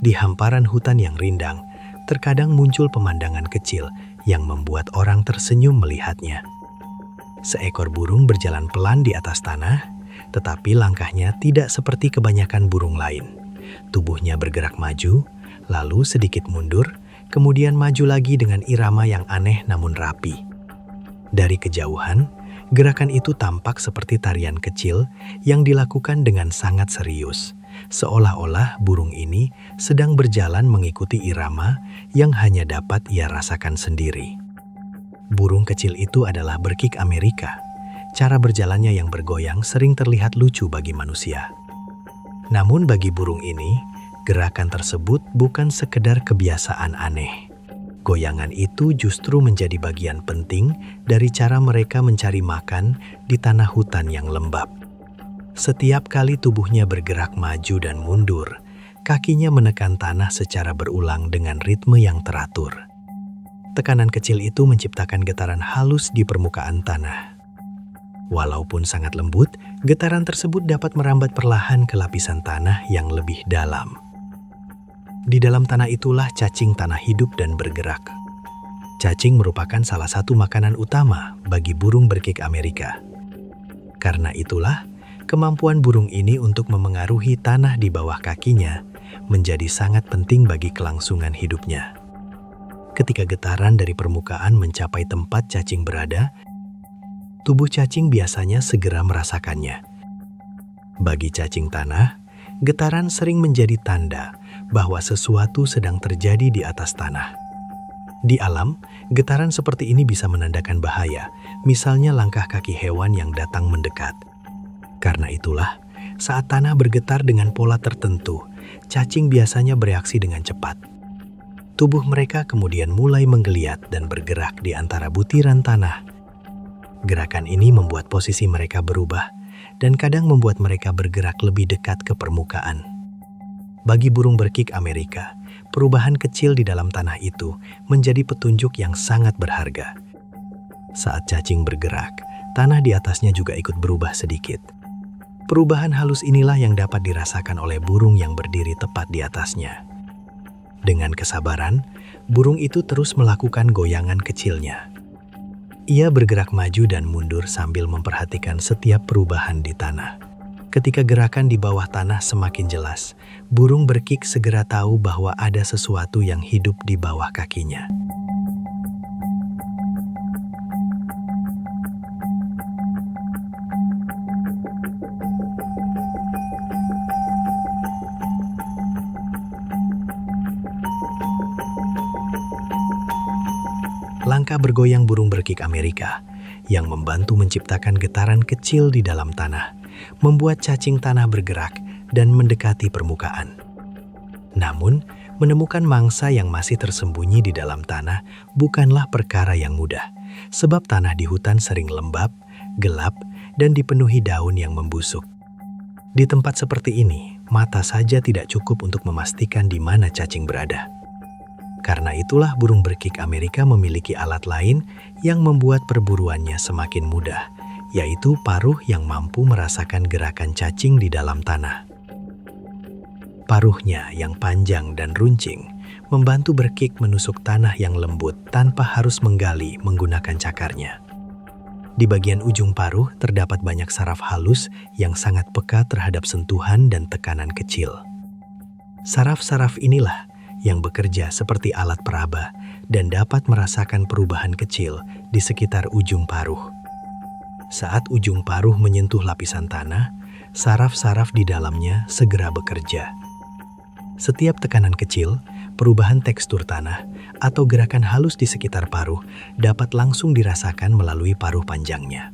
Di hamparan hutan yang rindang, terkadang muncul pemandangan kecil yang membuat orang tersenyum melihatnya. Seekor burung berjalan pelan di atas tanah, tetapi langkahnya tidak seperti kebanyakan burung lain. Tubuhnya bergerak maju, lalu sedikit mundur, kemudian maju lagi dengan irama yang aneh namun rapi. Dari kejauhan, gerakan itu tampak seperti tarian kecil yang dilakukan dengan sangat serius, seolah-olah burung ini sedang berjalan mengikuti irama yang hanya dapat ia rasakan sendiri. Burung kecil itu adalah berkik Amerika. Cara berjalannya yang bergoyang sering terlihat lucu bagi manusia. Namun bagi burung ini, gerakan tersebut bukan sekedar kebiasaan aneh. Goyangan itu justru menjadi bagian penting dari cara mereka mencari makan di tanah hutan yang lembab. Setiap kali tubuhnya bergerak maju dan mundur, kakinya menekan tanah secara berulang dengan ritme yang teratur. Tekanan kecil itu menciptakan getaran halus di permukaan tanah. Walaupun sangat lembut, getaran tersebut dapat merambat perlahan ke lapisan tanah yang lebih dalam. Di dalam tanah itulah cacing tanah hidup dan bergerak. Cacing merupakan salah satu makanan utama bagi burung berkik Amerika. Karena itulah, kemampuan burung ini untuk memengaruhi tanah di bawah kakinya menjadi sangat penting bagi kelangsungan hidupnya. Ketika getaran dari permukaan mencapai tempat cacing berada, tubuh cacing biasanya segera merasakannya. Bagi cacing tanah, getaran sering menjadi tanda bahwa sesuatu sedang terjadi di atas tanah. Di alam, getaran seperti ini bisa menandakan bahaya, misalnya langkah kaki hewan yang datang mendekat. Karena itulah, saat tanah bergetar dengan pola tertentu, cacing biasanya bereaksi dengan cepat. Tubuh mereka kemudian mulai menggeliat dan bergerak di antara butiran tanah. Gerakan ini membuat posisi mereka berubah dan kadang membuat mereka bergerak lebih dekat ke permukaan. Bagi burung berkik Amerika, perubahan kecil di dalam tanah itu menjadi petunjuk yang sangat berharga. Saat cacing bergerak, tanah di atasnya juga ikut berubah sedikit. Perubahan halus inilah yang dapat dirasakan oleh burung yang berdiri tepat di atasnya. Dengan kesabaran, burung itu terus melakukan goyangan kecilnya. Ia bergerak maju dan mundur sambil memperhatikan setiap perubahan di tanah. Ketika gerakan di bawah tanah semakin jelas, burung berkik segera tahu bahwa ada sesuatu yang hidup di bawah kakinya. Langkah bergoyang burung berkik Amerika yang membantu menciptakan getaran kecil di dalam tanah, membuat cacing tanah bergerak dan mendekati permukaan. Namun, menemukan mangsa yang masih tersembunyi di dalam tanah bukanlah perkara yang mudah, sebab tanah di hutan sering lembab, gelap, dan dipenuhi daun yang membusuk. Di tempat seperti ini, mata saja tidak cukup untuk memastikan di mana cacing berada. Karena itulah burung berkik Amerika memiliki alat lain yang membuat perburuannya semakin mudah, yaitu paruh yang mampu merasakan gerakan cacing di dalam tanah. Paruhnya yang panjang dan runcing membantu berkik menusuk tanah yang lembut tanpa harus menggali menggunakan cakarnya. Di bagian ujung paruh terdapat banyak saraf halus yang sangat peka terhadap sentuhan dan tekanan kecil. Saraf-saraf inilah yang bekerja seperti alat peraba dan dapat merasakan perubahan kecil di sekitar ujung paruh. Saat ujung paruh menyentuh lapisan tanah, saraf-saraf di dalamnya segera bekerja. Setiap tekanan kecil, perubahan tekstur tanah, atau gerakan halus di sekitar paruh dapat langsung dirasakan melalui paruh panjangnya.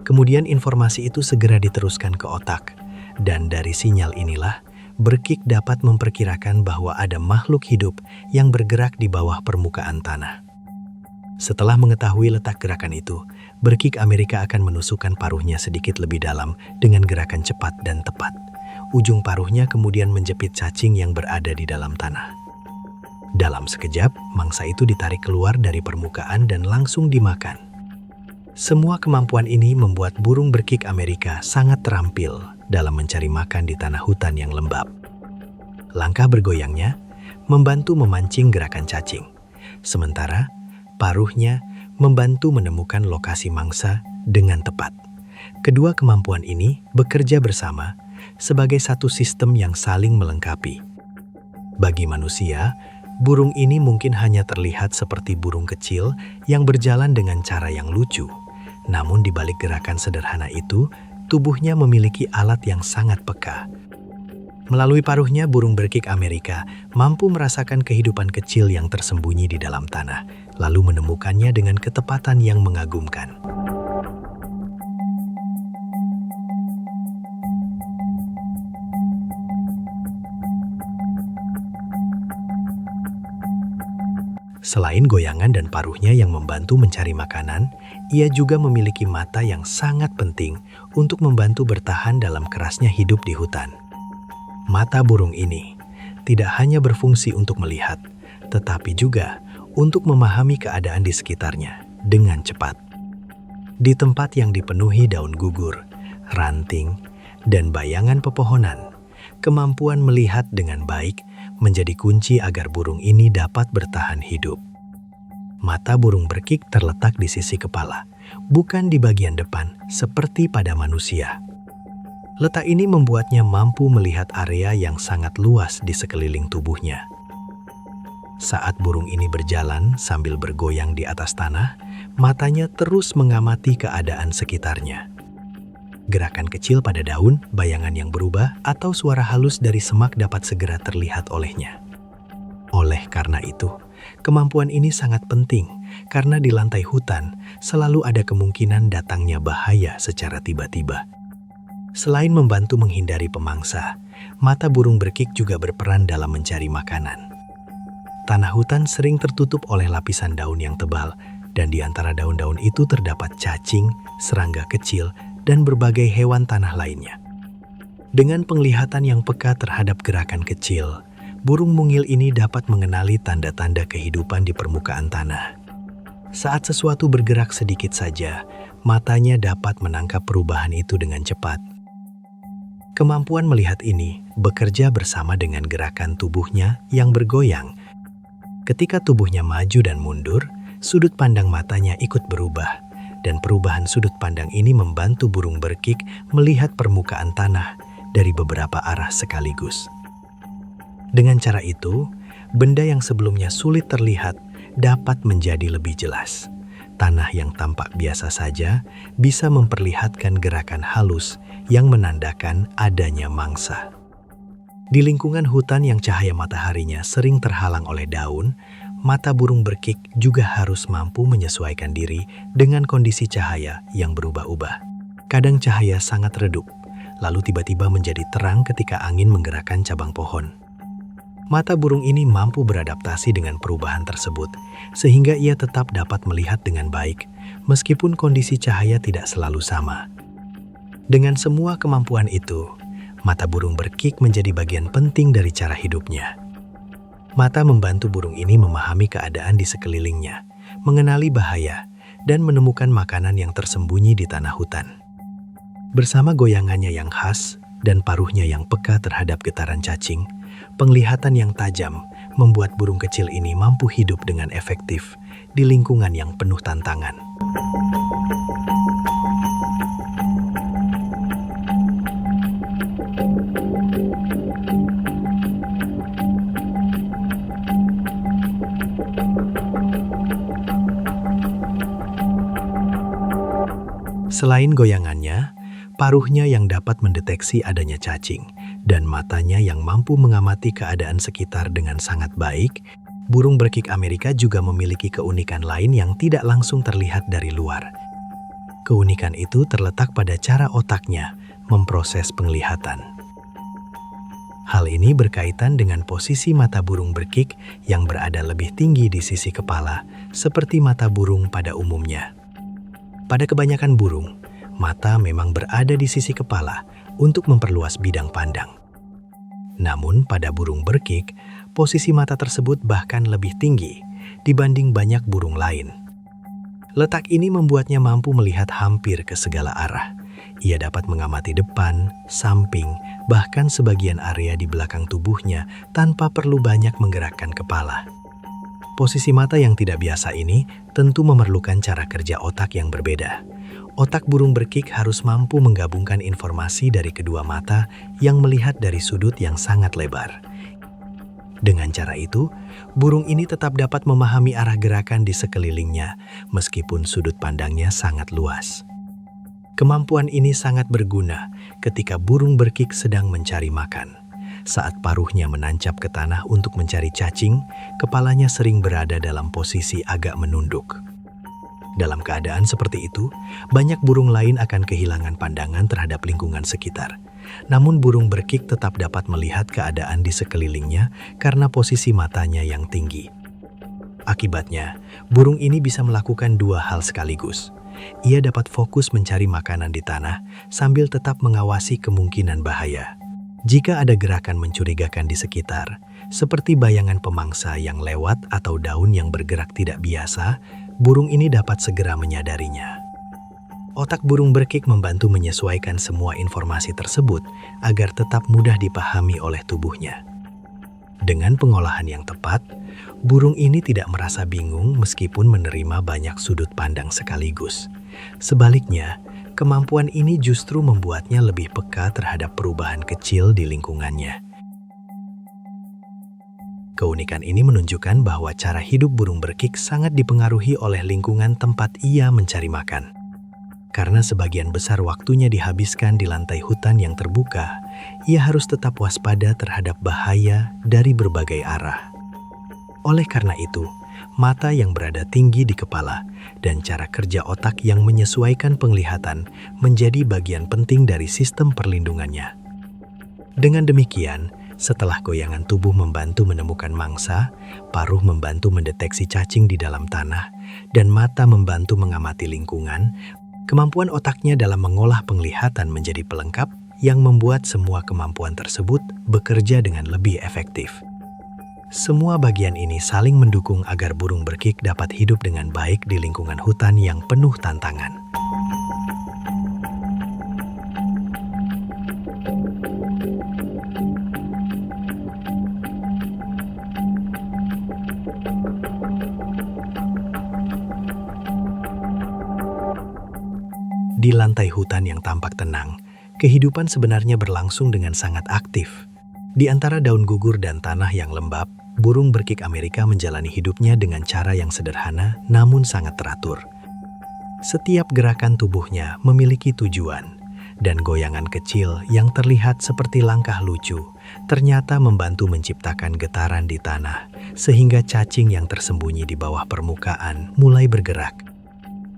Kemudian informasi itu segera diteruskan ke otak, dan dari sinyal inilah, berkik dapat memperkirakan bahwa ada makhluk hidup yang bergerak di bawah permukaan tanah. Setelah mengetahui letak gerakan itu, berkik Amerika akan menusukkan paruhnya sedikit lebih dalam dengan gerakan cepat dan tepat. Ujung paruhnya kemudian menjepit cacing yang berada di dalam tanah. Dalam sekejap, mangsa itu ditarik keluar dari permukaan dan langsung dimakan. Semua kemampuan ini membuat burung berkik Amerika sangat terampil dalam mencari makan di tanah hutan yang lembab. Langkah bergoyangnya membantu memancing gerakan cacing, sementara paruhnya membantu menemukan lokasi mangsa dengan tepat. Kedua kemampuan ini bekerja bersama sebagai satu sistem yang saling melengkapi. Bagi manusia, burung ini mungkin hanya terlihat seperti burung kecil yang berjalan dengan cara yang lucu. Namun di balik gerakan sederhana itu, tubuhnya memiliki alat yang sangat peka. Melalui paruhnya, burung berkik Amerika mampu merasakan kehidupan kecil yang tersembunyi di dalam tanah, lalu menemukannya dengan ketepatan yang mengagumkan. Selain goyangan dan paruhnya yang membantu mencari makanan, ia juga memiliki mata yang sangat penting untuk membantu bertahan dalam kerasnya hidup di hutan. Mata burung ini tidak hanya berfungsi untuk melihat, tetapi juga untuk memahami keadaan di sekitarnya dengan cepat. Di tempat yang dipenuhi daun gugur, ranting, dan bayangan pepohonan, kemampuan melihat dengan baik menjadi kunci agar burung ini dapat bertahan hidup. Mata burung berkik terletak di sisi kepala, bukan di bagian depan seperti pada manusia. Letak ini membuatnya mampu melihat area yang sangat luas di sekeliling tubuhnya. Saat burung ini berjalan sambil bergoyang di atas tanah, matanya terus mengamati keadaan sekitarnya. Gerakan kecil pada daun, bayangan yang berubah, atau suara halus dari semak dapat segera terlihat olehnya. Oleh karena itu, kemampuan ini sangat penting karena di lantai hutan selalu ada kemungkinan datangnya bahaya secara tiba-tiba. Selain membantu menghindari pemangsa, mata burung berkik juga berperan dalam mencari makanan. Tanah hutan sering tertutup oleh lapisan daun yang tebal, dan di antara daun-daun itu terdapat cacing, serangga kecil, dan berbagai hewan tanah lainnya. Dengan penglihatan yang peka terhadap gerakan kecil, burung mungil ini dapat mengenali tanda-tanda kehidupan di permukaan tanah. Saat sesuatu bergerak sedikit saja, matanya dapat menangkap perubahan itu dengan cepat. Kemampuan melihat ini bekerja bersama dengan gerakan tubuhnya yang bergoyang. Ketika tubuhnya maju dan mundur, sudut pandang matanya ikut berubah, dan perubahan sudut pandang ini membantu burung berkik melihat permukaan tanah dari beberapa arah sekaligus. Dengan cara itu, benda yang sebelumnya sulit terlihat dapat menjadi lebih jelas. Tanah yang tampak biasa saja bisa memperlihatkan gerakan halus yang menandakan adanya mangsa. Di lingkungan hutan yang cahaya mataharinya sering terhalang oleh daun, mata burung berkik juga harus mampu menyesuaikan diri dengan kondisi cahaya yang berubah-ubah. Kadang cahaya sangat redup, lalu tiba-tiba menjadi terang ketika angin menggerakkan cabang pohon. Mata burung ini mampu beradaptasi dengan perubahan tersebut, sehingga ia tetap dapat melihat dengan baik, meskipun kondisi cahaya tidak selalu sama. Dengan semua kemampuan itu, mata burung berkik menjadi bagian penting dari cara hidupnya. Mata membantu burung ini memahami keadaan di sekelilingnya, mengenali bahaya, dan menemukan makanan yang tersembunyi di tanah hutan. Bersama goyangannya yang khas dan paruhnya yang peka terhadap getaran cacing, penglihatan yang tajam membuat burung kecil ini mampu hidup dengan efektif di lingkungan yang penuh tantangan. Selain goyangannya, paruhnya yang dapat mendeteksi adanya cacing, dan matanya yang mampu mengamati keadaan sekitar dengan sangat baik, burung berkik Amerika juga memiliki keunikan lain yang tidak langsung terlihat dari luar. Keunikan itu terletak pada cara otaknya memproses penglihatan. Hal ini berkaitan dengan posisi mata burung berkik yang berada lebih tinggi di sisi kepala, seperti mata burung pada umumnya. Pada kebanyakan burung, mata memang berada di sisi kepala untuk memperluas bidang pandang. Namun pada burung berkik, posisi mata tersebut bahkan lebih tinggi dibanding banyak burung lain. Letak ini membuatnya mampu melihat hampir ke segala arah, Ia dapat mengamati depan, samping, bahkan sebagian area di belakang tubuhnya tanpa perlu banyak menggerakkan kepala. Posisi mata yang tidak biasa ini tentu memerlukan cara kerja otak yang berbeda. Otak burung berkik harus mampu menggabungkan informasi dari kedua mata yang melihat dari sudut yang sangat lebar. Dengan cara itu, burung ini tetap dapat memahami arah gerakan di sekelilingnya, meskipun sudut pandangnya sangat luas. Kemampuan ini sangat berguna ketika burung berkik sedang mencari makan. Saat paruhnya menancap ke tanah untuk mencari cacing, kepalanya sering berada dalam posisi agak menunduk. Dalam keadaan seperti itu, banyak burung lain akan kehilangan pandangan terhadap lingkungan sekitar. Namun burung berkik tetap dapat melihat keadaan di sekelilingnya karena posisi matanya yang tinggi. Akibatnya, burung ini bisa melakukan dua hal sekaligus. Ia dapat fokus mencari makanan di tanah sambil tetap mengawasi kemungkinan bahaya. Jika ada gerakan mencurigakan di sekitar, seperti bayangan pemangsa yang lewat atau daun yang bergerak tidak biasa, burung ini dapat segera menyadarinya. Otak burung berkik membantu menyesuaikan semua informasi tersebut agar tetap mudah dipahami oleh tubuhnya. Dengan pengolahan yang tepat, burung ini tidak merasa bingung meskipun menerima banyak sudut pandang sekaligus. Sebaliknya, kemampuan ini justru membuatnya lebih peka terhadap perubahan kecil di lingkungannya. Keunikan ini menunjukkan bahwa cara hidup burung berkik sangat dipengaruhi oleh lingkungan tempat ia mencari makan. Karena sebagian besar waktunya dihabiskan di lantai hutan yang terbuka, ia harus tetap waspada terhadap bahaya dari berbagai arah. Oleh karena itu, mata yang berada tinggi di kepala dan cara kerja otak yang menyesuaikan penglihatan menjadi bagian penting dari sistem perlindungannya. Dengan demikian, setelah goyangan tubuh membantu menemukan mangsa, paruh membantu mendeteksi cacing di dalam tanah, dan mata membantu mengamati lingkungan, kemampuan otaknya dalam mengolah penglihatan menjadi pelengkap yang membuat semua kemampuan tersebut bekerja dengan lebih efektif. Semua bagian ini saling mendukung agar burung berkik dapat hidup dengan baik di lingkungan hutan yang penuh tantangan. Di lantai hutan yang tampak tenang, kehidupan sebenarnya berlangsung dengan sangat aktif. Di antara daun gugur dan tanah yang lembab, burung berkik Amerika menjalani hidupnya dengan cara yang sederhana namun sangat teratur. Setiap gerakan tubuhnya memiliki tujuan, dan goyangan kecil yang terlihat seperti langkah lucu ternyata membantu menciptakan getaran di tanah, sehingga cacing yang tersembunyi di bawah permukaan mulai bergerak.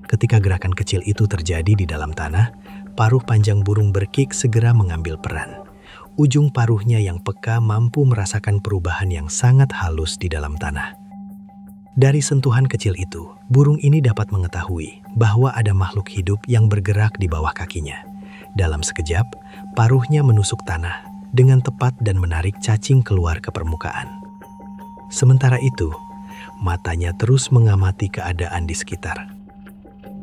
Ketika gerakan kecil itu terjadi di dalam tanah, paruh panjang burung berkik segera mengambil peran. Ujung paruhnya yang peka mampu merasakan perubahan yang sangat halus di dalam tanah. Dari sentuhan kecil itu, burung ini dapat mengetahui bahwa ada makhluk hidup yang bergerak di bawah kakinya. Dalam sekejap, paruhnya menusuk tanah dengan tepat dan menarik cacing keluar ke permukaan. Sementara itu, matanya terus mengamati keadaan di sekitar.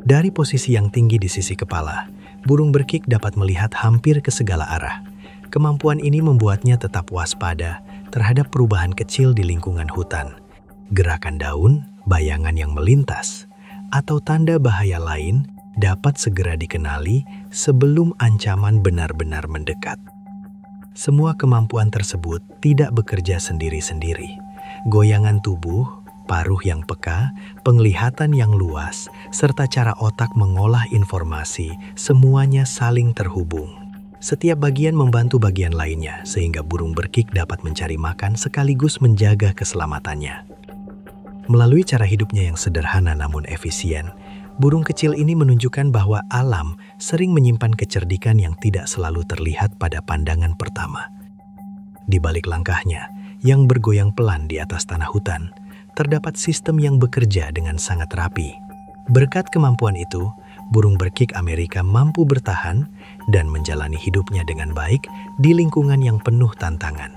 Dari posisi yang tinggi di sisi kepala, burung berkik dapat melihat hampir ke segala arah. Kemampuan ini membuatnya tetap waspada terhadap perubahan kecil di lingkungan hutan. Gerakan daun, bayangan yang melintas, atau tanda bahaya lain dapat segera dikenali sebelum ancaman benar-benar mendekat. Semua kemampuan tersebut tidak bekerja sendiri-sendiri. Goyangan tubuh, paruh yang peka, penglihatan yang luas, serta cara otak mengolah informasi, semuanya saling terhubung. Setiap bagian membantu bagian lainnya, sehingga burung berkik dapat mencari makan sekaligus menjaga keselamatannya. Melalui cara hidupnya yang sederhana namun efisien, burung kecil ini menunjukkan bahwa alam sering menyimpan kecerdikan yang tidak selalu terlihat pada pandangan pertama. Di balik langkahnya, yang bergoyang pelan di atas tanah hutan, terdapat sistem yang bekerja dengan sangat rapi. Berkat kemampuan itu, burung berkik Amerika mampu bertahan dan menjalani hidupnya dengan baik di lingkungan yang penuh tantangan.